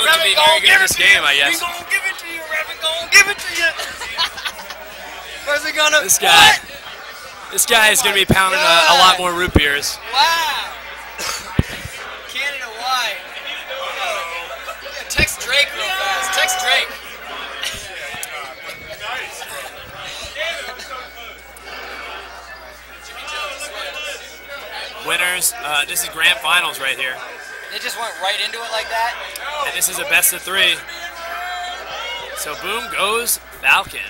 look to be very good in this game, I guess. We gonna give it to you, Revan. Gonna give it to you. Where's he gonna? This guy. This guy is going to be pounding a lot more root beers. Wow. Canada wide. Yeah, text Drake real fast. Text Drake. Winners. This is grand finals right here. They just went right into it like that. And this is a best of 3. So boom goes Falcon.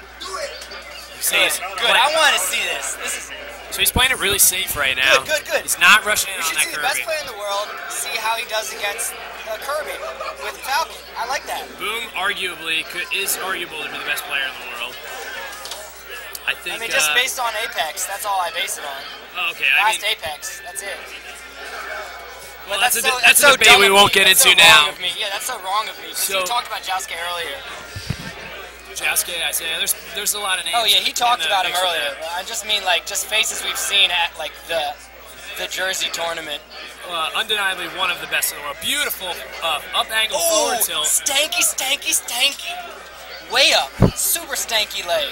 Good. I want to see this. So he's playing it really safe right now. Good. He's not rushing in on that We should see the best Kirby. player in the world, see how he does against Kirby with Falcon. I like that. Boom is arguable to be the best player in the world. I think. I mean, just based on Apex, that's all I base it on. Oh, okay. Last Apex, that's it. Well, that's a debate we won't get into now. Yeah, that's so wrong of me. So, you talked about Josuke earlier. Josuke, I say, there's a lot of names. Oh yeah, he talked about him earlier. I just mean like just faces we've seen at like the Jersey tournament. Undeniably one of the best in the world. Beautiful up angle forward tilt. Stanky. Way up. Super stanky leg.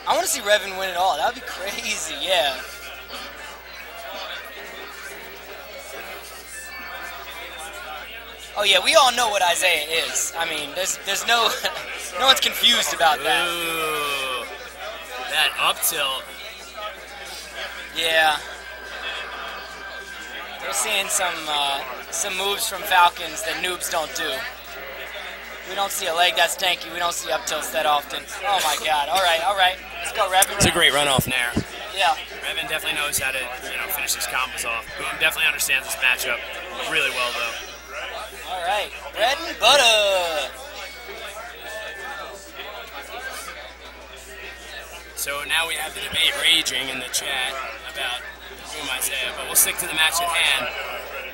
I want to see Revan win it all. That would be crazy, yeah. Oh yeah, we all know what Isaiah is. I mean, there's no one's confused about that. Ooh, that up tilt. Yeah. We're seeing some moves from Falcons that noobs don't do. We don't see a leg that stanky. We don't see up tilts that often. Oh my God! All right. Let's go, Revan. It's a great runoff nair. Yeah. Revan definitely knows how to finish his combos off. Boom definitely understands this matchup really well though. All right, bread and butter. So now we have the debate raging in the chat about Boom Isaiah, but we'll stick to the match at hand.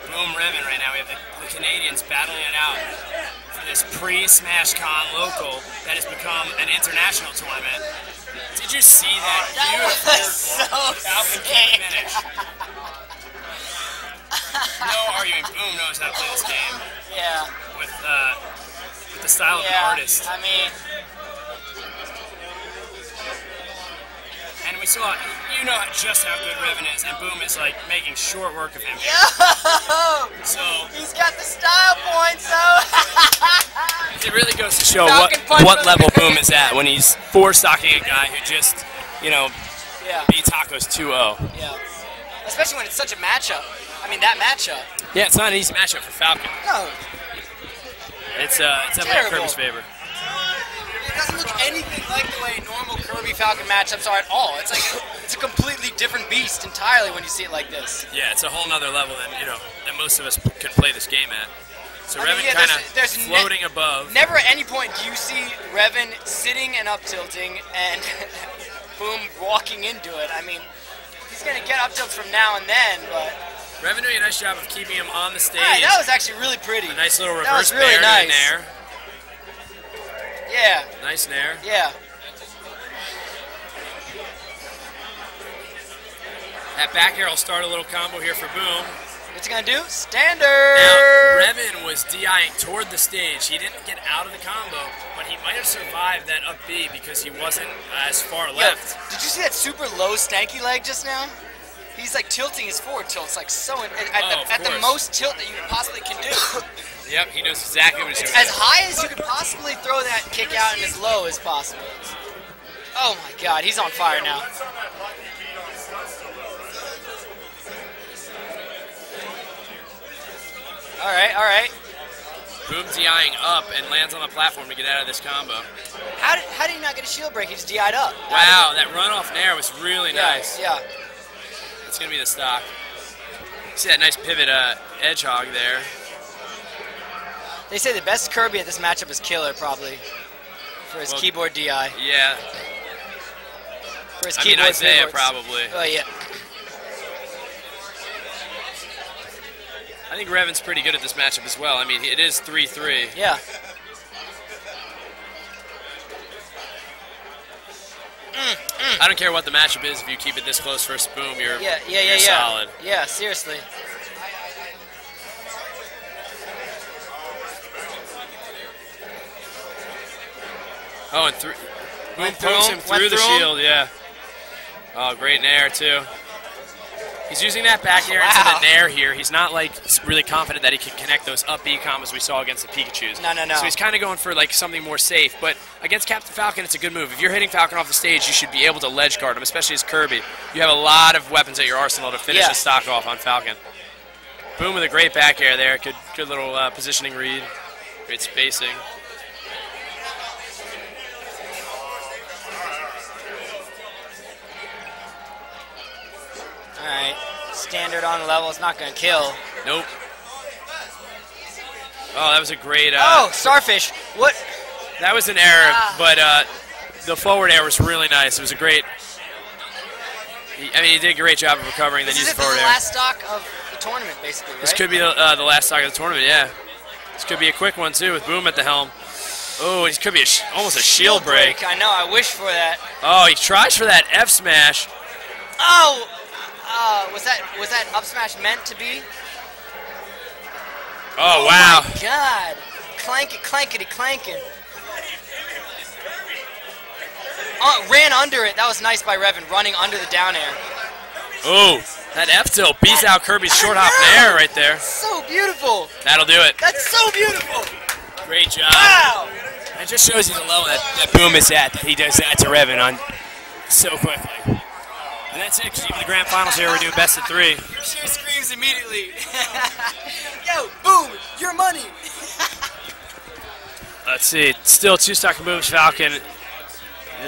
Boom Revan right now. We have the Canadians battling it out for this pre-Smash Con local that has become an international tournament. Did you see that beautiful Falcon kick finish? No arguing. Boom knows how to play this game. Yeah. With the style of an artist. I mean. And we saw, just how good Revan is, and Boom is like making short work of him. Yo! So he's got the style points, though. It really goes to show what level Boom is at when he's four-stocking a guy who just, beats Hako's 2-0. Yeah. Especially when it's such a matchup. I mean, that matchup. Yeah, it's not an easy matchup for Falcon. No. It's definitely in Kirby's favor. It doesn't look anything like the way normal Kirby-Falcon matchups are at all. It's like it's a completely different beast entirely when you see it like this. Yeah, it's a whole nother level than most of us could play this game at. So Revan kind of floating above. Never at any point do you see Revan sitting and up tilting and Boom walking into it. I mean, he's going to get up tilts from now and then, but... Revan doing a nice job of keeping him on the stage. Right, that was actually really pretty. A nice little reverse that was really nice. Nair. Yeah. Nice nair. Yeah. That back air will start a little combo here for Boom. What's he going to do? Standard! Now, Revan was DIing toward the stage. He didn't get out of the combo, but he might have survived that up B because he wasn't as far left. Did you see that super low stanky leg just now? He's like tilting his forward tilts like so at the most tilt that you possibly can do. Yep, he knows exactly what he's doing. As high as you could possibly throw that kick out and as low as possible. Oh my God, he's on fire now. All right. Boom DIing up and lands on the platform to get out of this combo. How did he not get a shield break? He just DI'd up. Wow, that runoff nair was really nice. Yeah. It's going to be the stock. See that nice pivot edge hog there. They say the best Kirby at this matchup is Killer, probably, for his keyboard DI. Yeah. For his keyboard Isaiah pivots. probably. Oh, yeah. I think Revan's pretty good at this matchup as well. I mean, it is 3-3. Yeah. I don't care what the matchup is. If you keep it this close first Boom, you're solid. Yeah, seriously. Oh, and Boom pokes him through the shield, yeah. Oh, great nair, too. He's using that back air into the nair here. He's not, like, really confident that he can connect those up B combos we saw against the Pikachus. No. So he's kind of going for, like, something more safe. But against Captain Falcon, it's a good move. If you're hitting Falcon off the stage, you should be able to ledge guard him, especially as Kirby. You have a lot of weapons at your arsenal to finish the stock off on Falcon. Boom with a great back air there. Good little positioning read. Great spacing. All right, standard on level. It's not going to kill. Nope. Oh, that was a great... oh, Starfish. What? That was an error, but the forward air was really nice. It was a great... he did a great job of recovering, then used the forward air. This is the last stock of the tournament, basically, right? This could be the last stock of the tournament, yeah. This could be a quick one, too, with Boom at the helm. Oh, it could be almost a shield break. I know, I wish for that. Oh, he tries for that F smash. Oh! Was that up smash meant to be? Oh, wow. Oh my God. Clankety clanking. Oh, ran under it. That was nice by Revan, running under the down air. Oh, that F tilt beats out Kirby's short hop nair right there. So beautiful. That'll do it. That's so beautiful. Great job. Wow. It just shows you the level that Boom is at, that he does that to Revan on so quickly. And that's it, because even the grand finals here, we're doing best of 3. She screams immediately. Yo, Boom, your money. Let's see, still 2 stock moves, Falcon.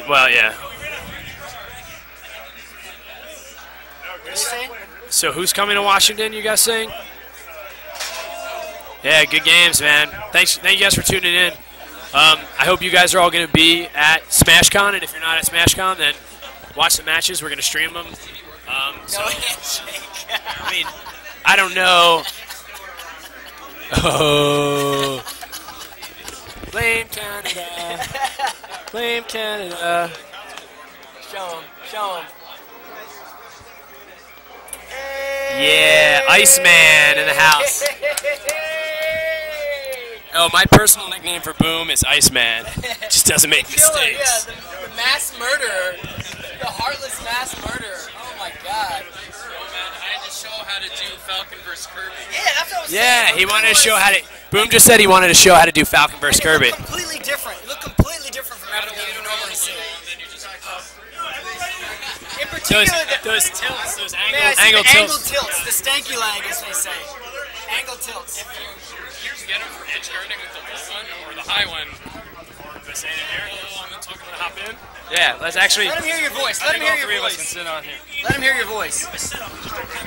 Well, yeah. What are you saying? So who's coming to Washington, you guys saying? Yeah, good games, man. Thank you guys for tuning in. I hope you guys are all going to be at SmashCon, and if you're not at SmashCon, then watch the matches. We're going to stream them. No handshake. I mean, I don't know. Oh. Blame Canada. Blame Canada. Show him. Yeah, Iceman in the house. Oh, my personal nickname for Boom is Iceman. Just doesn't make mistakes. Yeah, the mass murderer. The heartless mass murderer. Oh my God. I had to show how to do Falcon vs. Kirby. Yeah, that's what I was saying. Yeah, he wanted to show how to... Boom just said he wanted to show how to do Falcon vs. Kirby. It looked completely different. It looked completely different from everything you normally see. In particular, those tilts, those angle tilts. The stanky leg, as they say. Angle tilts. You can get him for edge guarding with the low one or the high one. Do I say it in here? The one that's going to hop in. Yeah, let's actually... Let him hear your voice. Let Let him hear your voice.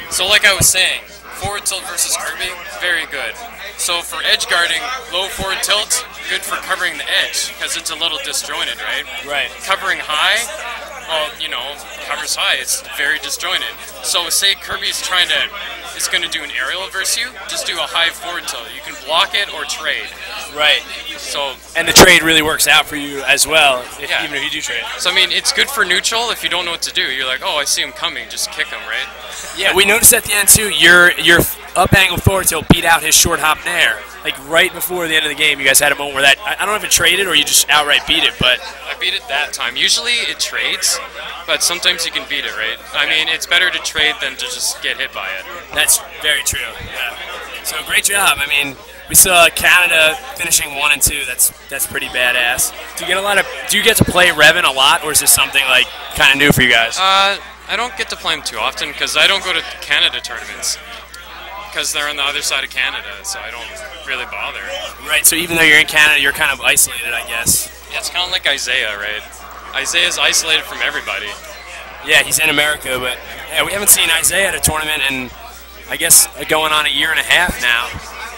So like I was saying, forward tilt versus Kirby, very good. So for edge guarding, low forward tilt, good for covering the edge, because it's a little disjointed, right? Right. Covering high, well, you know, covers high, it's very disjointed. So say Kirby's is going to do an aerial versus you, just do a high forward tilt. You can block it or trade. Right. So, and the trade really works out for you as well, even if you do trade. So I mean, it's good for neutral if you don't know what to do. You're like, oh, I see him coming, just kick him, right? Yeah, we noticed at the end too, your up angle forward tilt beat out his short hop nair. Like right before the end of the game, you guys had a moment where that, I don't know if it traded or you just outright beat it, but... I beat it that time. Usually it trades, but sometimes you can beat it, right? I mean, it's better to trade than to just get hit by it. That's very true, yeah. So great job. I mean, we saw Canada finishing 1 and 2. That's pretty badass. Do you get to play Revan a lot, or is this something like kind of new for you guys? I don't get to play him too often because I don't go to Canada tournaments because they're on the other side of Canada, so I don't really bother. Right. So even though you're in Canada, you're kind of isolated, I guess. Yeah, it's kind of like Isaiah, right? Isaiah's isolated from everybody. Yeah, he's in America, but yeah, we haven't seen Isaiah at a tournament in, I guess, going on 1.5 years now.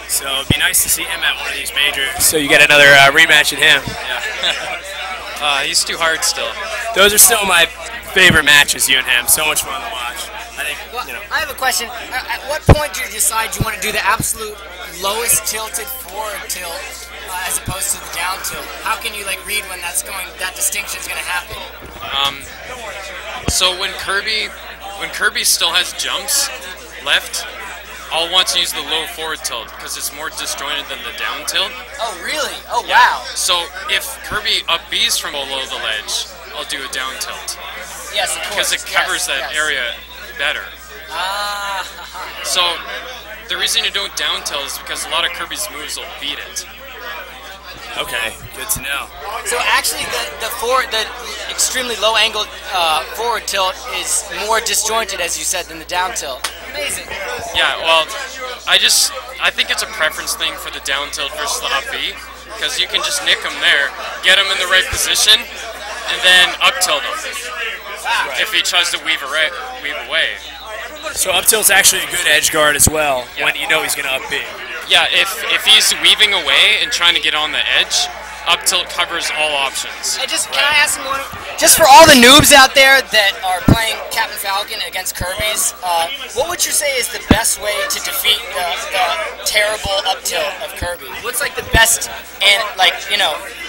So it'd be nice to see him at one of these majors. So you get another rematch at him. Yeah. He's too hard still. Those are still my favorite matches, you and him. So much fun to watch. I think, well, you know. I have a question. At what point do you decide you want to do the absolute lowest tilted forward tilt as opposed to the down tilt? How can you like read when that distinction is going to happen? So when Kirby still has jumps left, I'll want to use the low forward tilt because it's more disjointed than the down tilt. Oh, really? Oh, wow. So if Kirby up Bs from below the ledge, I'll do a down tilt. Yes, of course. Because it covers that area better. So the reason you don't down tilt is because a lot of Kirby's moves will beat it. Okay, good to know. So actually, the extremely low angled forward tilt is more disjointed, as you said, than the down tilt. Amazing. Yeah, well, I think it's a preference thing for the down tilt versus the up B, because you can just nick them there, get him in the right position, and then up tilt him if he tries to weave away. So up tilt's actually a good edge guard as well, when you know he's going to up B. Yeah, if he's weaving away and trying to get on the edge, up tilt covers all options. Can I ask him one? Just for all the noobs out there that are playing Captain Falcon against Kirby's, what would you say is the best way to defeat the terrible up tilt of Kirby? What's like the best and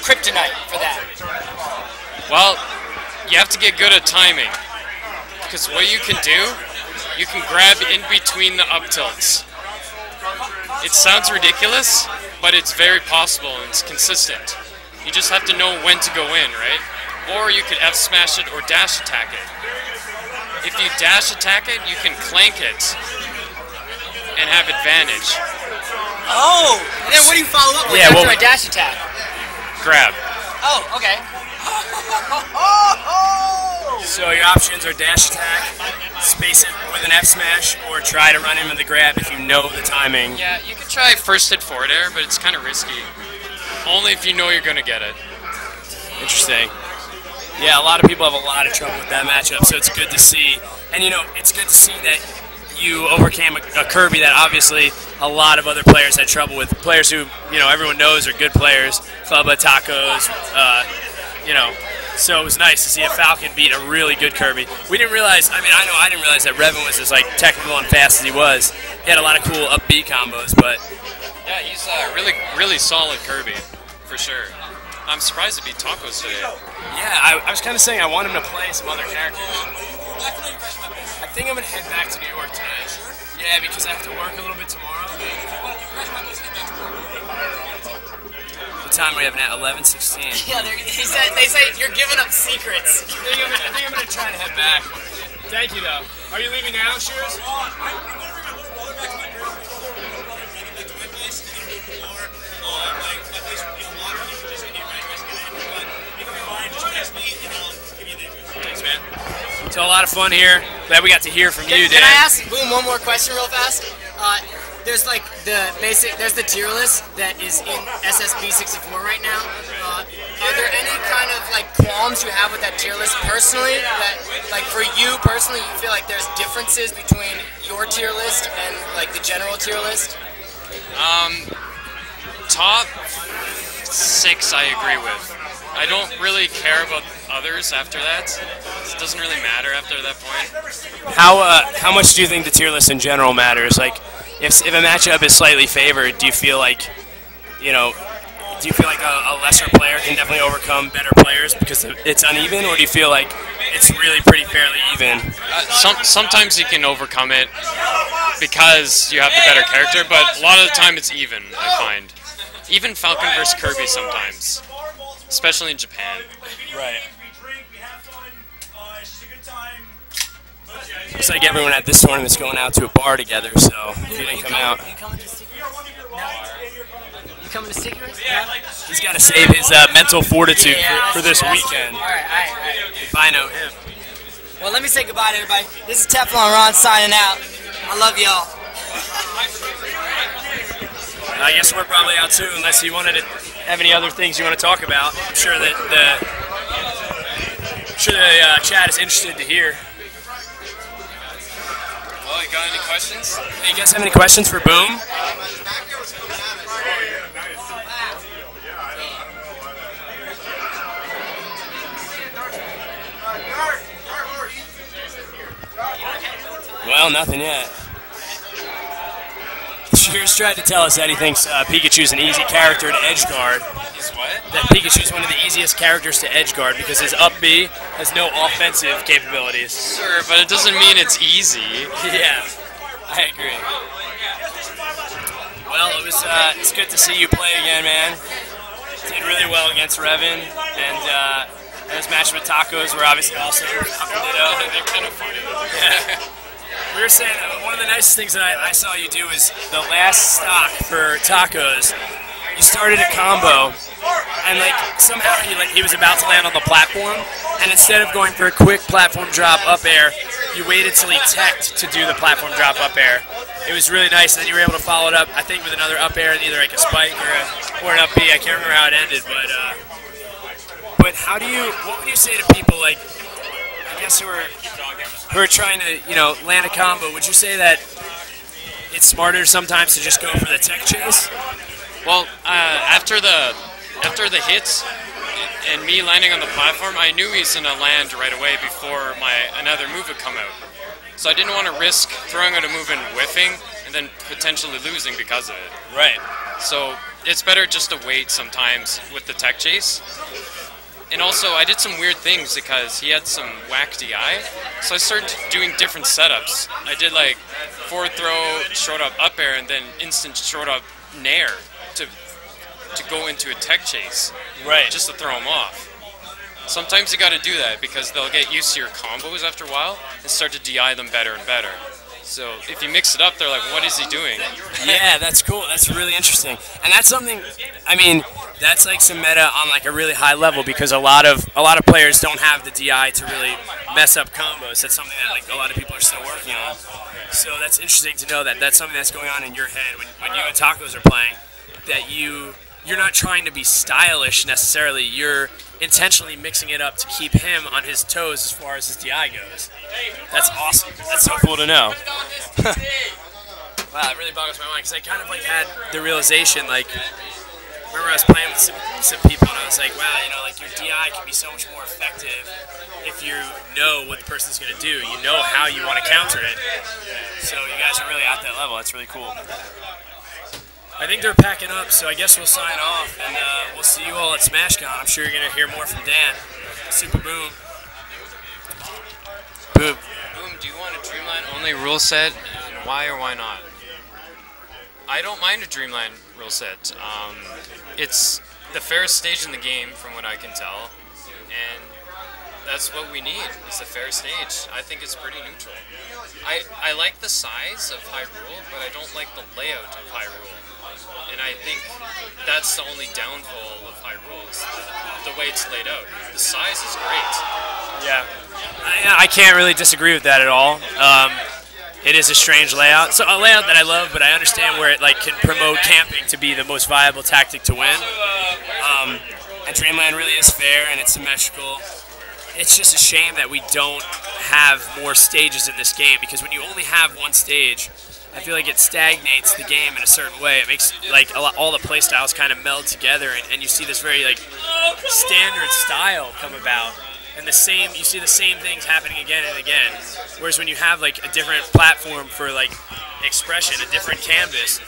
kryptonite for that? Well, you have to get good at timing, because what you can do, you can grab in between the up tilts. It sounds ridiculous, but it's very possible and it's consistent. You just have to know when to go in, right? Or you could F smash it or dash attack it. If you dash attack it, you can clank it and have advantage. Oh! And then what do you follow up with after a dash attack? Grab. Oh, okay. So your options are dash attack, space it with an F smash, or try to run him in the grab if you know the timing. Yeah, you could try first hit forward air, but it's kind of risky. Only if you know you're going to get it. Interesting. Yeah, a lot of people have a lot of trouble with that matchup, so it's good to see. And it's good to see that you overcame a Kirby that obviously a lot of other players had trouble with. Players who, everyone knows are good players. Flubba, Tacos, so it was nice to see a Falcon beat a really good Kirby. We didn't realize, I didn't realize that Revan was as technical and fast as he was. He had a lot of cool up B combos, but... Yeah, he's a really, really solid Kirby, for sure. I'm surprised to beat Tacos today. Yeah, I was kind of saying I want him to play some other characters. I think I'm going to head back to New York today. Yeah, because I have to work a little bit tomorrow. What time are we having at? 11:16. Yeah, they say you're giving up secrets. I think I'm going to try to head back. Thank you, though. Are you leaving now, Shears? Thanks, man. So a lot of fun here. Glad we got to hear from you, Dan. Can I ask Boom one more question real fast? There's there's the tier list that is in SSB64 right now. Are there any kind of qualms you have with that tier list personally? That for you personally, you feel like there's differences between your tier list and the general tier list? Top 6 I agree with. I don't really care about others after that. It doesn't really matter after that point. How much do you think the tier list in general matters? If a matchup is slightly favored, do you feel like a lesser player can definitely overcome better players because it's uneven, or do you feel like it's really pretty fairly even? Sometimes you can overcome it because you have the better character, but a lot of the time it's even, I find. Even Falcon versus Kirby sometimes, especially in Japan. Right. Looks like everyone at this tournament's going out to a bar together, so if you didn't come out. You coming to sticky race? He's got to save his mental fortitude for this weekend. All right. If I know him. Well, let me say goodbye to everybody. This is Teflon Ron signing out. I love y'all. I guess we're probably out too, unless you wanted to have any other things you want to talk about. I'm sure that the chat is interested to hear. Well, you got any questions? Hey, you guys have any questions for Boom? Well, nothing yet. Shears tried to tell us that he thinks Pikachu's an easy character to edgeguard. Is what? That Pikachu's one of the easiest characters to edgeguard because his up B has no offensive capabilities. Sure, but it doesn't mean it's easy. Yeah, I agree. It's good to see you play again, man. Did really well against Revan, and those matches with Tacos were obviously awesome. They're kind of funny. Yeah. We were saying one of the nicest things that I saw you do is the last stock for Tacos. You started a combo, and like somehow he was about to land on the platform, and instead of going for a quick platform drop up air, you waited till he teched to do the platform drop up air. It was really nice, and then you were able to follow it up, I think, with another up air, either like a spike or an up B. I can't remember how it ended, but what would you say to people like, I guess who are trying to land a combo? Would you say that it's smarter sometimes to just go for the tech chase? Well, after the hits and me landing on the platform, I knew he was gonna land right away before another move would come out. So I didn't want to risk throwing out a move and whiffing and then potentially losing because of it. Right. So it's better just to wait sometimes with the tech chase. And also, I did some weird things because he had some whack DI, so I started doing different setups. I did like forward throw, short up air, and then instant short up nair to go into a tech chase, right? Just to throw him off. Sometimes you got to do that because they'll get used to your combos after a while and start to DI them better and better. So if you mix it up, they're like, what is he doing? Yeah, that's cool. That's really interesting. And that's something, I mean, that's like some meta on like a really high level because a lot of players don't have the DI to really mess up combos. That's something that like a lot of people are still working on. So that's interesting to know that that's something that's going on in your head when you and Tacos are playing, that you're not trying to be stylish necessarily. You're intentionally mixing it up to keep him on his toes as far as his DI goes. That's awesome. That's so cool to know. Wow, it really boggles my mind because I kind of like had the realization, like, remember I was playing with some people and I was like, wow, like your DI can be so much more effective if you know what the person's going to do. You know how you want to counter it. So you guys are really at that level. That's really cool. I think they're packing up, so I guess we'll sign off, and we'll see you all at SmashCon. I'm sure you're going to hear more from Dan. Super Boom. Boom. Boom, do you want a Dreamland only rule set? And why or why not? I don't mind a Dreamland rule set. It's the fairest stage in the game, from what I can tell, and that's what we need, is a fair stage. I think it's pretty neutral. I like the size of Hyrule, but I don't like the layout of Hyrule. And I think that's the only downfall of Hyrule, is the way it's laid out. The size is great. Yeah. I can't really disagree with that at all. It is a strange layout. So a layout that I love, but I understand where it like can promote camping to be the most viable tactic to win. And Dreamland really is fair and it's symmetrical. It's just a shame that we don't have more stages in this game, because when you only have one stage, I feel like it stagnates the game in a certain way. It makes like all the play styles kind of meld together, and you see this very like standard style come about, and you see the same things happening again and again. Whereas when you have like a different platform for like expression, a different canvas,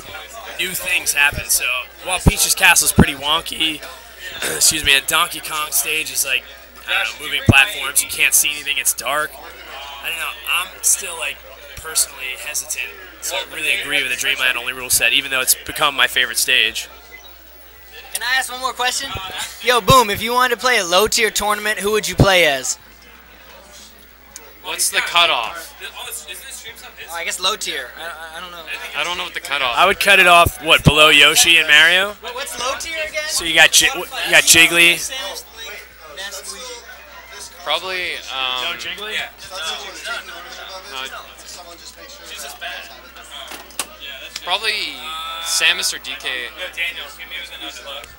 new things happen. So while Peach's Castle is pretty wonky, excuse me, and Donkey Kong stage is like, I don't know, moving platforms, you can't see anything, it's dark. I don't know, I'm still like personally hesitant to really agree with the Dreamland only rule set, even though it's become my favorite stage. Can I ask one more question? Yo, Boom, if you wanted to play a low-tier tournament, who would you play as? What's the cutoff? Oh, I guess low-tier. I don't know. I don't know what the cutoff is. I would cut it off, what, below Yoshi and Mario? What's low-tier again? So you got Jiggly. Probably, No Jiggly? Yeah. Probably Samus or DK.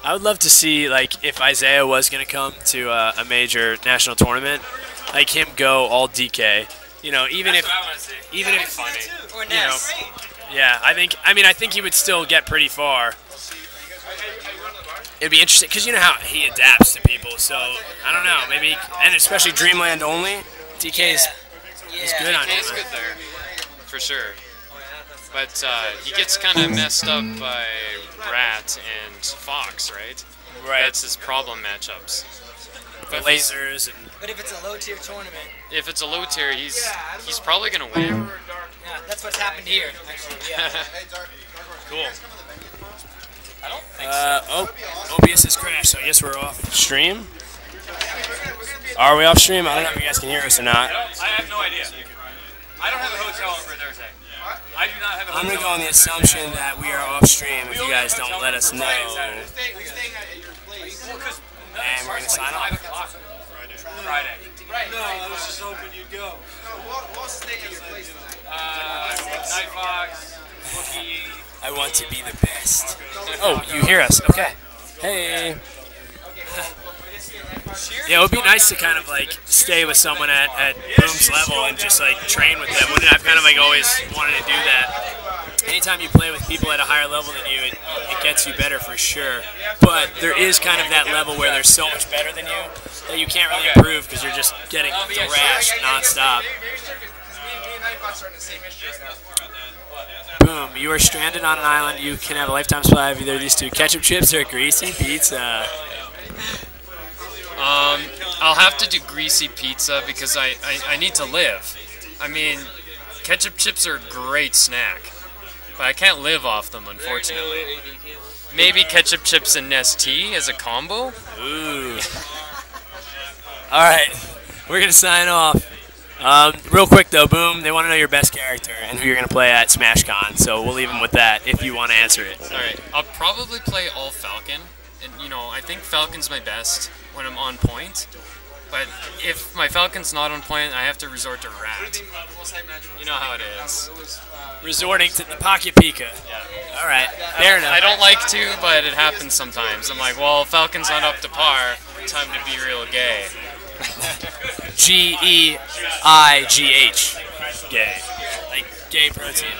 I would love to see, like, if Isaiah was going to come to a major national tournament, like him go all DK. You know, even if funny. Or Ness. Yeah, I think he would still get pretty far. It'd be interesting, because you know how he adapts to people, so I don't know, maybe, and especially Dreamland only, DK is good on him. DK is good there, for sure. But he gets kind of messed up by Rat and Fox, right? Right. That's his problem matchups. But lasers and. But if it's a low-tier tournament. If it's a low tier, he's probably gonna win. Yeah, that's what's happened here, actually. Yeah. Cool. OBS has crashed, so I guess we're off stream. Are we off stream? I don't know if you guys can hear us or not. I have no idea. I don't have a hotel for Thursday. I do not have a hotel. I'm going to go on the assumption that we are off stream if you guys don't let us know. And we're going to sign off. Friday. No, I was just hoping you'd go. We'll stay at your place. Night Fox, Wookie. I want to be the best. Oh, you hear us. Okay. Hey. Yeah, it would be nice to kind of like stay with someone at Boom's level and just like train with them. I've kind of like always wanted to do that. Anytime you play with people at a higher level than you, it gets you better for sure. But there is kind of that level where they're so much better than you that you can't really improve because you're just getting thrashed nonstop. Boom, you are stranded on an island. You can have a lifetime supply of either of these two: ketchup chips or greasy pizza. I'll have to do greasy pizza because I need to live. I mean, ketchup chips are a great snack, but I can't live off them, unfortunately. Maybe ketchup chips and Nestea as a combo? Ooh. Alright, we're going to sign off. Real quick though, Boom, they want to know your best character and who you're going to play at SmashCon, so we'll leave them with that if you want to answer it. Alright, I'll probably play all Falcon. And, you know, I think Falcon's my best when I'm on point. But if my Falcon's not on point, I have to resort to Rat. You know how it is. Resorting to the Pocket Pika. Yeah. Alright, fair enough. I don't like to, but it happens sometimes. I'm like, well, Falcon's not up to par. Time to be real gay. Geigh. Gay. Like gay protein.